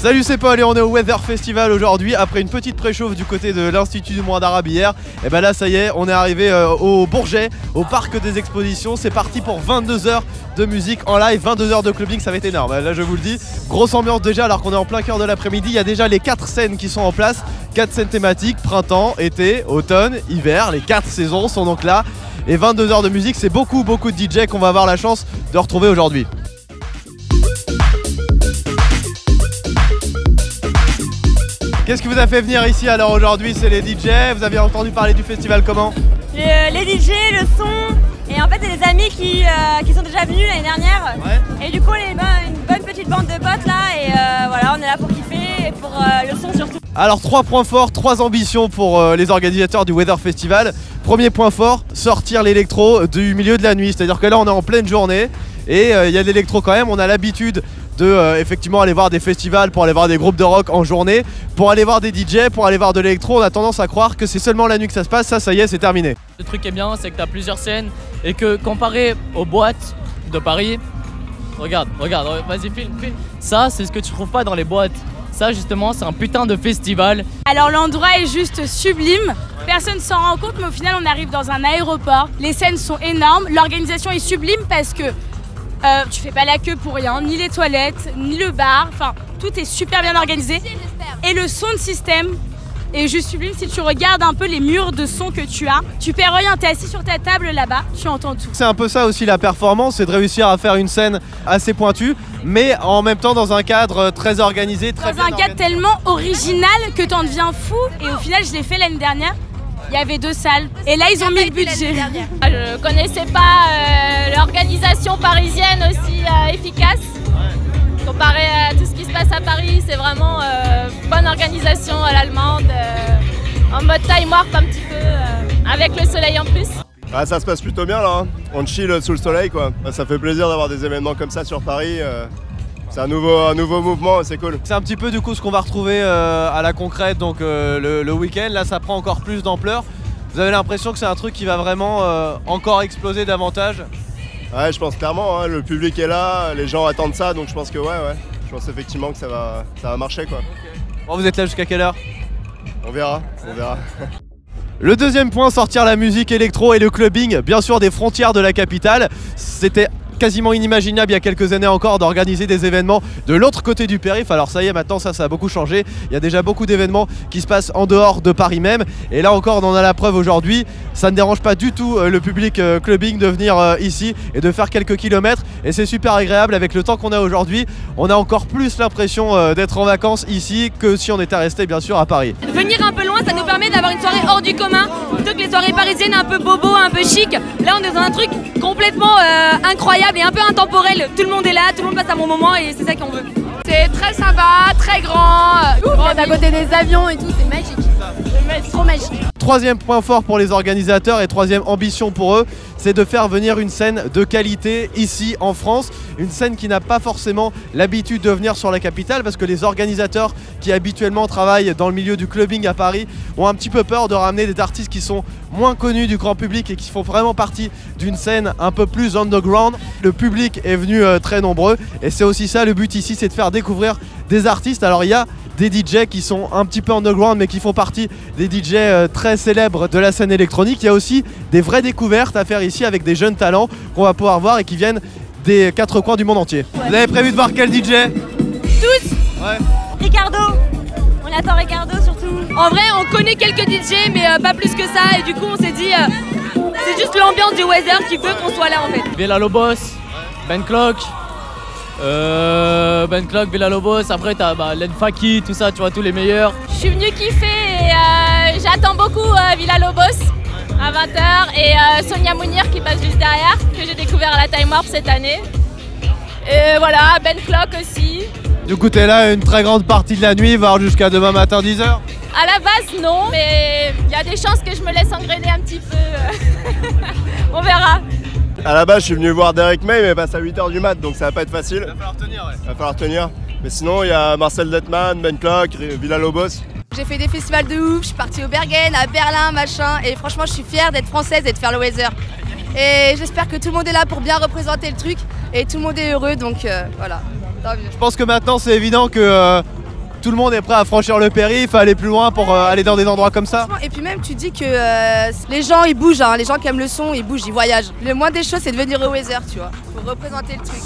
Salut, c'est Paul et on est au Weather Festival aujourd'hui. Après une petite préchauffe du côté de l'Institut du Moulin d'Arabe hier, et ben là ça y est, on est arrivé au Bourget, au parc des expositions. C'est parti pour 22 heures de musique en live, 22 heures de clubbing, ça va être énorme. Là je vous le dis, grosse ambiance déjà alors qu'on est en plein cœur de l'après-midi. Il y a déjà les 4 scènes qui sont en place, 4 scènes thématiques, printemps, été, automne, hiver. Les 4 saisons sont donc là. Et 22 heures de musique, c'est beaucoup de DJ qu'on va avoir la chance de retrouver aujourd'hui. Qu'est-ce qui vous a fait venir ici alors aujourd'hui? C'est les DJ, vous avez entendu parler du festival comment? Les DJ, le son, et en fait c'est des amis qui sont déjà venus l'année dernière. Ouais. Et du coup une bonne petite bande de potes là, et voilà, on est là pour kiffer et pour le son surtout. Alors 3 points forts, 3 ambitions pour les organisateurs du Weather Festival. Premier point fort, sortir l'électro du milieu de la nuit, c'est-à-dire que là on est en pleine journée et il y a de l'électro quand même, on a l'habitude de effectivement aller voir des festivals, pour aller voir des groupes de rock en journée, pour aller voir des DJ, pour aller voir de l'électro. On a tendance à croire que c'est seulement la nuit que ça se passe. Ça y est, c'est terminé. Le truc qui est bien, c'est que tu as plusieurs scènes et que comparé aux boîtes de Paris, regarde, vas-y filme. Ça, c'est ce que tu trouves pas dans les boîtes. Ça justement, c'est un putain de festival. Alors l'endroit est juste sublime. Personne ne s'en rend compte, mais au final on arrive dans un aéroport. Les scènes sont énormes, l'organisation est sublime parce que tu fais pas la queue pour rien, ni les toilettes, ni le bar, enfin tout est super bien organisé. Et le son de système est juste sublime. Si tu regardes un peu les murs de son que tu as, tu perds rien, t'es assis sur ta table là-bas, tu entends tout. C'est un peu ça aussi la performance, c'est de réussir à faire une scène assez pointue, mais en même temps dans un cadre très organisé, très bien organisé. Dans un cadre tellement original que t'en deviens fou, et au final je l'ai fait l'année dernière. Il y avait 2 salles et là ils ont mis le budget. Je connaissais pas l'organisation parisienne aussi efficace. Comparé à tout ce qui se passe à Paris, c'est vraiment bonne organisation à l'allemande, en mode time warp un petit peu, avec le soleil en plus. Ah, ça se passe plutôt bien là, hein. On chill sous le soleil quoi. Ça fait plaisir d'avoir des événements comme ça sur Paris. C'est un nouveau mouvement, c'est cool. C'est un petit peu du coup ce qu'on va retrouver à la concrète, donc le week-end. Là ça prend encore plus d'ampleur. Vous avez l'impression que c'est un truc qui va vraiment encore exploser davantage? Ouais, je pense clairement, hein, le public est là, les gens attendent ça, donc je pense que ouais. Je pense effectivement que ça va marcher quoi. Okay. Bon, vous êtes là jusqu'à quelle heure? On verra. Le deuxième point, sortir la musique électro et le clubbing, bien sûr des frontières de la capitale. C'était quasiment inimaginable il y a quelques années encore d'organiser des événements de l'autre côté du périph'. Alors ça y est, maintenant ça a beaucoup changé. Il y a déjà beaucoup d'événements qui se passent en dehors de Paris même. Et là encore, on en a la preuve aujourd'hui. Ça ne dérange pas du tout le public clubbing de venir ici et de faire quelques kilomètres. Et c'est super agréable avec le temps qu'on a aujourd'hui. On a encore plus l'impression d'être en vacances ici que si on était resté bien sûr à Paris. Venir un peu loin, ça nous permet d'avoir une soirée hors du commun, plutôt que les soirées parisiennes un peu bobo, un peu chic. Là on est dans un truc complètement incroyable et un peu intemporel. Tout le monde est là, tout le monde passe un bon moment et c'est ça qu'on veut. C'est très sympa, très grand, on est à côté des avions et tout, c'est magique. C'est trop magique. Troisième point fort pour les organisateurs et troisième ambition pour eux, c'est de faire venir une scène de qualité ici en France. Une scène qui n'a pas forcément l'habitude de venir sur la capitale, parce que les organisateurs qui habituellement travaillent dans le milieu du clubbing à Paris ont un petit peu peur de ramener des artistes qui sont moins connus du grand public et qui font vraiment partie d'une scène un peu plus underground. Le public est venu très nombreux et c'est aussi ça le but ici, c'est de faire découvrir des artistes. Alors il y a des DJ qui sont un petit peu underground mais qui font partie des DJ très célèbres de la scène électronique. Il y a aussi des vraies découvertes à faire ici avec des jeunes talents qu'on va pouvoir voir et qui viennent des 4 coins du monde entier. Vous avez prévu de voir quel DJ? Tous. Ouais. Ricardo. On attend Ricardo surtout. En vrai on connaît quelques DJ mais pas plus que ça, et du coup on s'est dit c'est juste l'ambiance du Weather qui veut qu'on soit là en fait. Villalobos, Ben Clock, Villalobos, après t'as Len Faki, tout ça, tu vois, tous les meilleurs. Je suis venue kiffer et j'attends beaucoup Villalobos à 20h et Sonia Mounir qui passe juste derrière, que j'ai découvert à la Time Warp cette année. Et voilà, Ben Clock aussi. Du coup t'es là une très grande partie de la nuit, voire jusqu'à demain matin 10h? À la base non, mais il y a des chances que je me laisse engrainer un petit peu. On verra. À la base je suis venu voir Derek May mais passe à 8h du mat, donc ça va pas être facile. Il va falloir tenir, ouais. Il va falloir tenir. Mais sinon il y a Marcel Detman, Ben Clock, Villalobos. J'ai fait des festivals de ouf, je suis partie au Bergen, à Berlin, machin, et franchement je suis fière d'être française et de faire le Weather. Et j'espère que tout le monde est là pour bien représenter le truc et tout le monde est heureux, donc voilà. Je pense que maintenant c'est évident que tout le monde est prêt à franchir le périph', à aller plus loin pour aller dans des endroits comme ça. Et puis même tu dis que les gens ils bougent, hein. Les gens qui aiment le son ils bougent, ils voyagent. Le moins des choses c'est de venir au Weather, tu vois, pour représenter le truc.